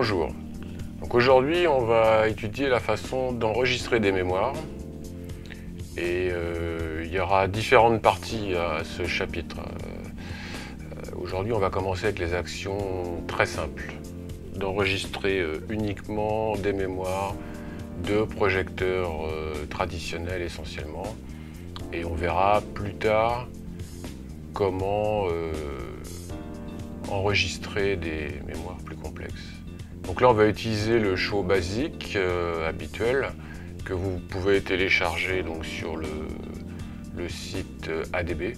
Bonjour. Donc aujourd'hui, on va étudier la façon d'enregistrer des mémoires. Et il y aura différentes parties à ce chapitre. Aujourd'hui, on va commencer avec les actions très simples. D'enregistrer uniquement des mémoires de projecteurs traditionnels essentiellement. Et on verra plus tard comment enregistrer des mémoires plus complexes. Donc là, on va utiliser le show basique habituel que vous pouvez télécharger donc, sur le site ADB.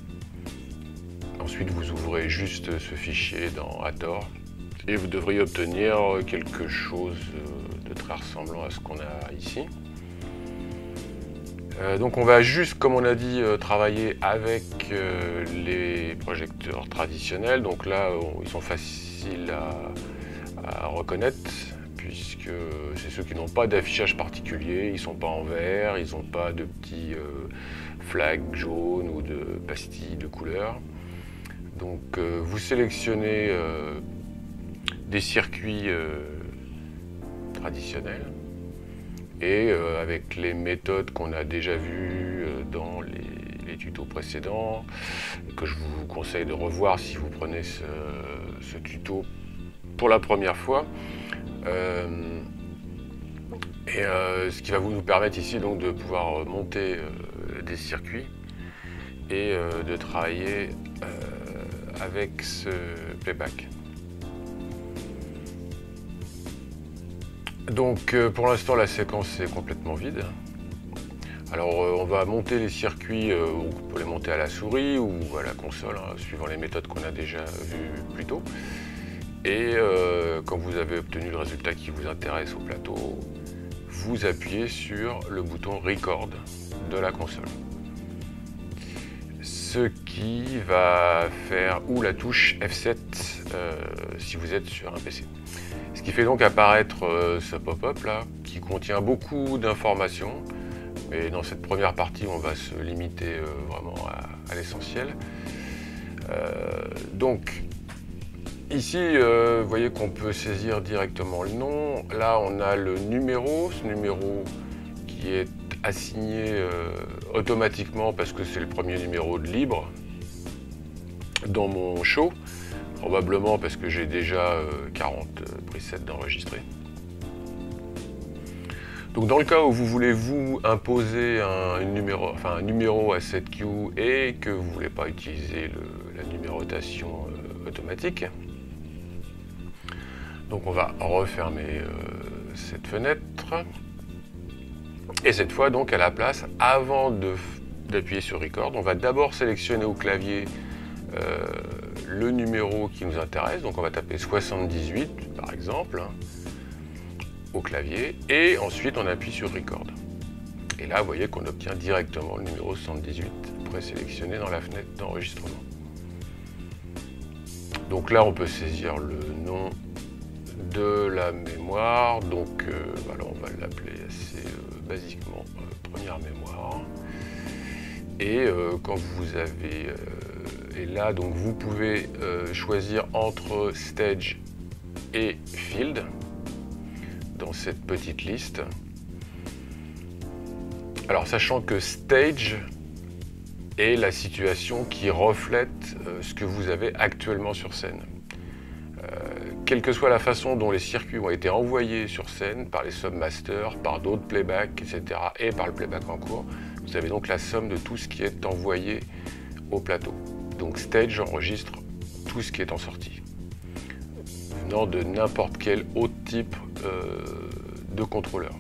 Ensuite, vous ouvrez juste ce fichier dans Hathor et vous devriez obtenir quelque chose de très ressemblant à ce qu'on a ici. Donc on va juste, comme on a dit, travailler avec les projecteurs traditionnels. Donc là, ils sont faciles à reconnaître puisque c'est ceux qui n'ont pas d'affichage particulier. Ils ne sont pas en vert, ils n'ont pas de petits flags jaunes ou de pastilles de couleur. Donc vous sélectionnez des circuits traditionnels. Et avec les méthodes qu'on a déjà vues dans les tutos précédents, que je vous conseille de revoir si vous prenez ce tuto pour la première fois. Ce qui va nous permettre ici donc de pouvoir monter des circuits et de travailler avec ce playback. Donc pour l'instant la séquence est complètement vide. Alors on va monter les circuits, on peut les monter à la souris ou à la console, hein, suivant les méthodes qu'on a déjà vues plus tôt. Et quand vous avez obtenu le résultat qui vous intéresse au plateau, vous appuyez sur le bouton Record de la console. Ce qui va faire, ou la touche F7 si vous êtes sur un PC. Ce qui fait donc apparaître ce pop-up là, qui contient beaucoup d'informations. Mais dans cette première partie, on va se limiter vraiment à l'essentiel. Donc, ici, vous voyez qu'on peut saisir directement le nom. Là, on a le numéro, ce numéro qui est assigné automatiquement parce que c'est le premier numéro de libre dans mon show. Probablement parce que j'ai déjà 40 presets d'enregistrer. Donc dans le cas où vous voulez vous imposer un numéro à cette queue et que vous ne voulez pas utiliser la numérotation automatique, donc on va refermer cette fenêtre. Et cette fois donc à la place, avant d'appuyer sur Record, on va d'abord sélectionner au clavier le numéro qui nous intéresse, donc on va taper 78 par exemple au clavier et ensuite on appuie sur Record. Et là vous voyez qu'on obtient directement le numéro 78 présélectionné dans la fenêtre d'enregistrement. Donc là on peut saisir le nom de la mémoire, donc voilà, on va l'appeler assez basiquement première mémoire. Et quand vous avez et là donc vous pouvez choisir entre stage et field dans cette petite liste. Alors sachant que stage est la situation qui reflète ce que vous avez actuellement sur scène. Quelle que soit la façon dont les circuits ont été envoyés sur scène par les submasters, par d'autres playbacks, etc. et par le playback en cours, vous avez donc la somme de tout ce qui est envoyé au plateau. Donc stage enregistre tout ce qui est en sortie, venant de n'importe quel autre type de contrôleur.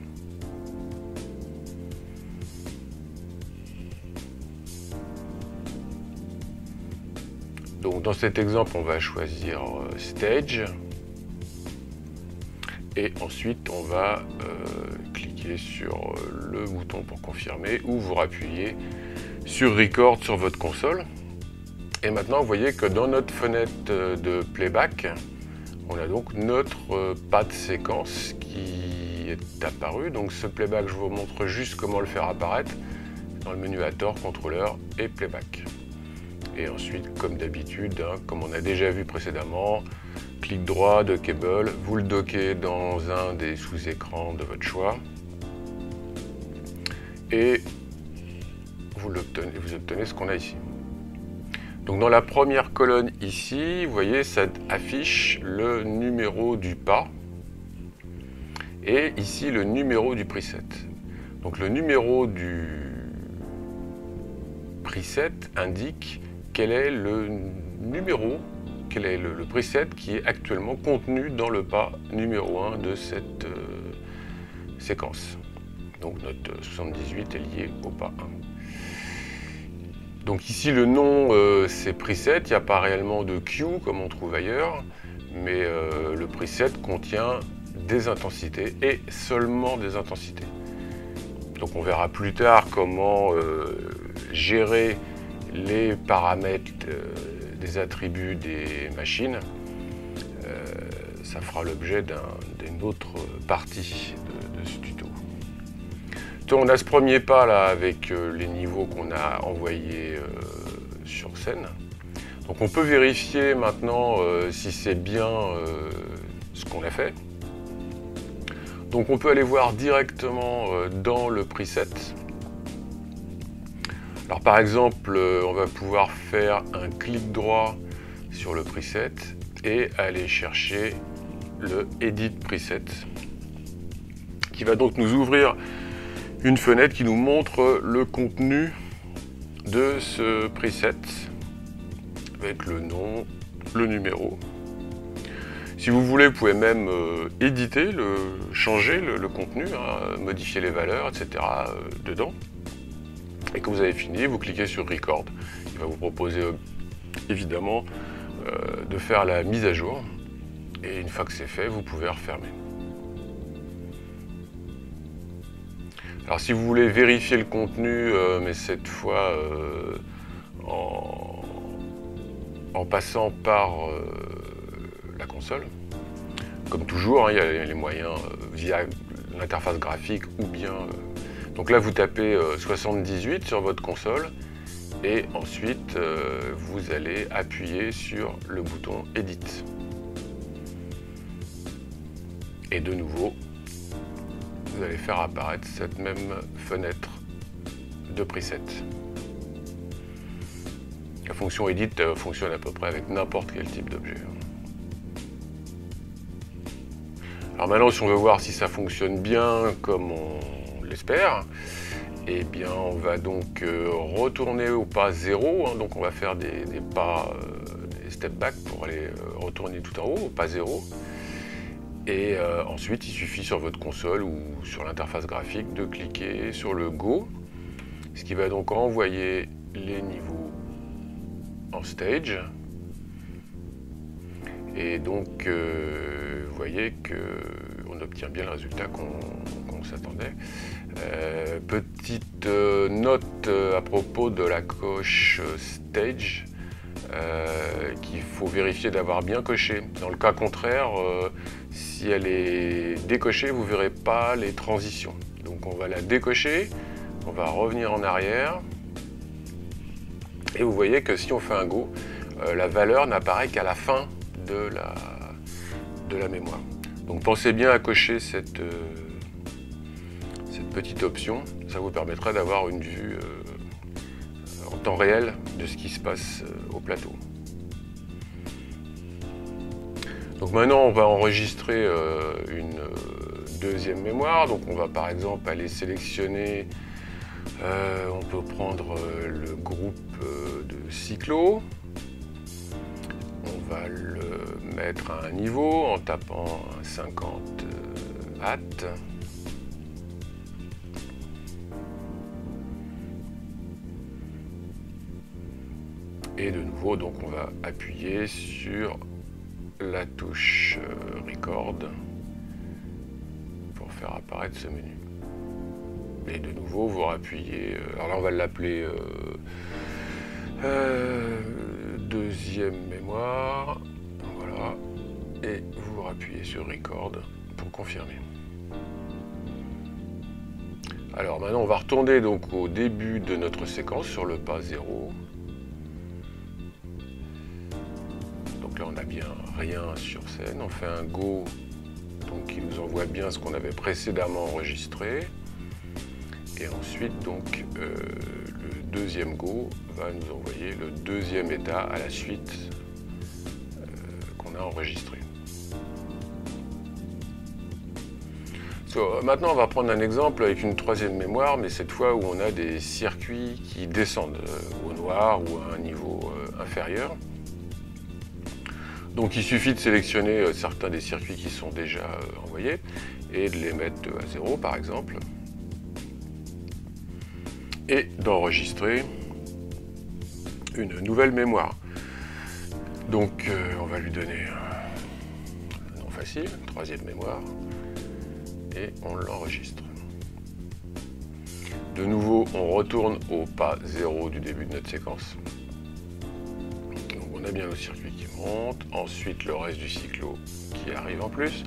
Donc dans cet exemple, on va choisir stage et ensuite on va cliquer sur le bouton pour confirmer ou vous rappuyez sur Record sur votre console. Et maintenant, vous voyez que dans notre fenêtre de playback, on a donc notre pas de séquence qui est apparu. Donc ce playback, je vous montre juste comment le faire apparaître dans le menu Hathor, contrôleur et playback. Et ensuite, comme d'habitude, hein, comme on a déjà vu précédemment, clic droit de cable, vous le dockez dans un des sous-écrans de votre choix. Et vous obtenez ce qu'on a ici. Donc dans la première colonne ici, vous voyez, ça affiche le numéro du pas et ici le numéro du preset. Donc le numéro du preset indique quel est le numéro, quel est le preset qui est actuellement contenu dans le pas numéro 1 de cette séquence. Donc notre 78 est lié au pas 1. Donc ici le nom c'est preset, il n'y a pas réellement de cue comme on trouve ailleurs, mais le preset contient des intensités et seulement des intensités. Donc on verra plus tard comment gérer les paramètres des attributs des machines. Ça fera l'objet d'une autre partie de ce tuto. On a ce premier pas là avec les niveaux qu'on a envoyés sur scène. Donc on peut vérifier maintenant si c'est bien ce qu'on a fait. Donc on peut aller voir directement dans le preset. Alors par exemple, on va pouvoir faire un clic droit sur le preset et aller chercher le Edit Preset, qui va donc nous ouvrir une fenêtre qui nous montre le contenu de ce preset avec le nom, le numéro. Si vous voulez, vous pouvez même éditer, changer le contenu, hein, modifier les valeurs, etc. Dedans. Et quand vous avez fini, vous cliquez sur Record. Il va vous proposer évidemment de faire la mise à jour. Et une fois que c'est fait, vous pouvez refermer. Alors si vous voulez vérifier le contenu, mais cette fois en passant par la console, comme toujours, hein, il y a les moyens via l'interface graphique ou bien... donc là vous tapez 78 sur votre console et ensuite vous allez appuyer sur le bouton Edit. Et de nouveau, vous allez faire apparaître cette même fenêtre de preset. La fonction Edit fonctionne à peu près avec n'importe quel type d'objet. Alors maintenant, si on veut voir si ça fonctionne bien comme on l'espère, eh bien on va donc retourner au pas 0, hein, donc on va faire des pas, des step back pour aller retourner tout en haut, au pas 0. Et ensuite, il suffit sur votre console ou sur l'interface graphique de cliquer sur le Go, ce qui va donc renvoyer les niveaux en stage. Et donc, vous voyez qu'on obtient bien le résultat qu'on s'attendait. Petite note à propos de la coche stage. Qu'il faut vérifier d'avoir bien coché. Dans le cas contraire, si elle est décochée, vous ne verrez pas les transitions. Donc on va la décocher, on va revenir en arrière, et vous voyez que si on fait un Go, la valeur n'apparaît qu'à la fin de la mémoire. Donc pensez bien à cocher cette petite option, ça vous permettra d'avoir une vue en temps réel de ce qui se passe au plateau. Donc maintenant on va enregistrer une deuxième mémoire. Donc on va par exemple aller sélectionner, on peut prendre le groupe de cyclo. On va le mettre à un niveau en tapant un 50 at. Et de nouveau, donc on va appuyer sur la touche Record pour faire apparaître ce menu. Et de nouveau, vous appuyez, alors là on va l'appeler deuxième mémoire, voilà, et vous appuyez sur Record pour confirmer. Alors maintenant on va retourner donc au début de notre séquence sur le pas 0. Donc là on n'a bien rien sur scène. On fait un go donc, qui nous envoie bien ce qu'on avait précédemment enregistré. Et ensuite donc le deuxième go va nous envoyer le deuxième état à la suite qu'on a enregistré. Maintenant, on va prendre un exemple avec une troisième mémoire, mais cette fois où on a des circuits qui descendent au noir ou à un niveau inférieur. Donc il suffit de sélectionner certains des circuits qui sont déjà envoyés et de les mettre à 0 par exemple. Et d'enregistrer une nouvelle mémoire. Donc on va lui donner un nom facile, troisième mémoire. Et on l'enregistre. De nouveau, on retourne au pas 0 du début de notre séquence. Donc on a bien le circuit qui monte, ensuite le reste du cyclo qui arrive en plus,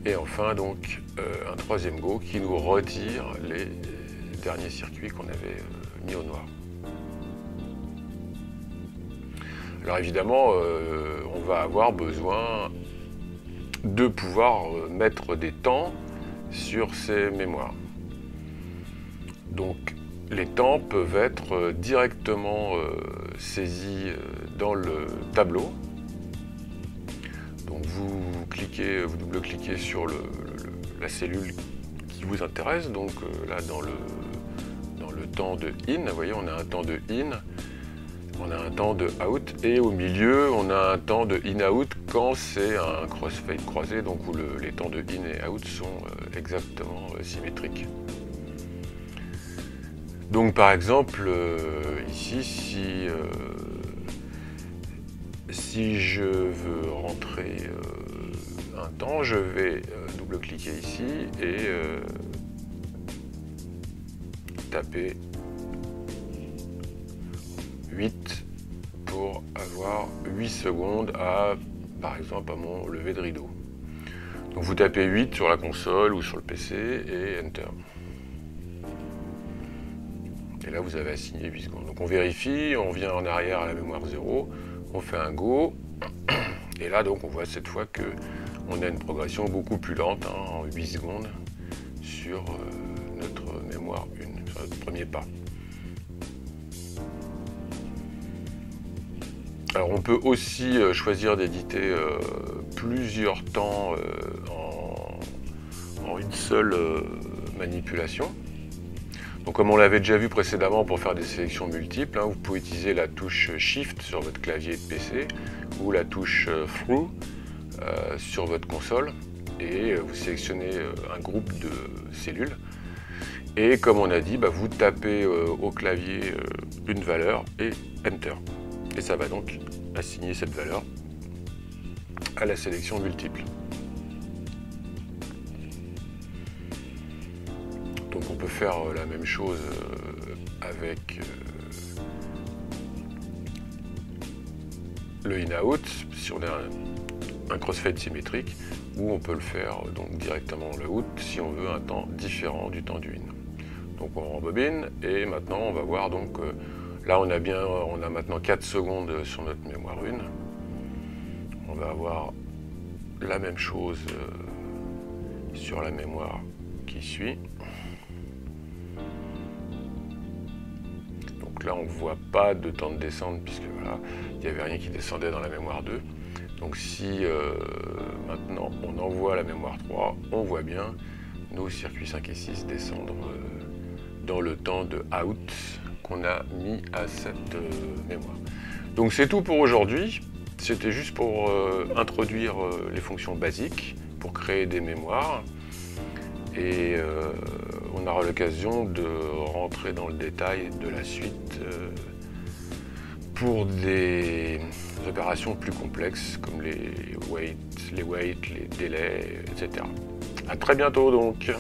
et enfin donc un troisième go qui nous retire les derniers circuits qu'on avait mis au noir. Alors évidemment, on va avoir besoin de pouvoir mettre des temps sur ces mémoires. Donc les temps peuvent être directement saisis dans le tableau. Donc vous double-cliquez sur la cellule qui vous intéresse. Donc là dans le temps de in, vous voyez on a un temps de in, on a un temps de out et au milieu on a un temps de in-out quand c'est un crossfade croisé, donc où les temps de in et out sont exactement symétriques. Donc par exemple ici si je veux rentrer un temps, je vais double-cliquer ici et taper 8 pour avoir 8 secondes par exemple à mon lever de rideau. Donc vous tapez 8 sur la console ou sur le PC et Enter. Et là vous avez assigné 8 secondes. Donc on vérifie, on revient en arrière à la mémoire 0, on fait un go, et là donc on voit cette fois que on a une progression beaucoup plus lente, en 8 secondes, sur notre mémoire 1, sur notre premier pas. Alors on peut aussi choisir d'éditer plusieurs temps en une seule manipulation. Donc comme on l'avait déjà vu précédemment pour faire des sélections multiples, vous pouvez utiliser la touche Shift sur votre clavier de PC ou la touche Through sur votre console et vous sélectionnez un groupe de cellules. Et comme on a dit, vous tapez au clavier une valeur et Enter. Et ça va donc assigner cette valeur à la sélection multiple. Donc on peut faire la même chose avec le in-out, si on a un crossfade symétrique, ou on peut le faire donc directement dans le out si on veut un temps différent du temps du in. Donc on rembobine et maintenant on va voir donc là on a maintenant 4 secondes sur notre mémoire 1. On va avoir la même chose sur la mémoire qui suit. Donc là on ne voit pas de temps de descente puisque voilà, il n'y avait rien qui descendait dans la mémoire 2. Donc si maintenant on envoie la mémoire 3, on voit bien nos circuits 5 et 6 descendre dans le temps de out qu'on a mis à cette mémoire. Donc c'est tout pour aujourd'hui. C'était juste pour introduire les fonctions basiques pour créer des mémoires. Et on aura l'occasion de rentrer dans le détail de la suite pour des opérations plus complexes comme les waits, les délais, etc. À très bientôt donc.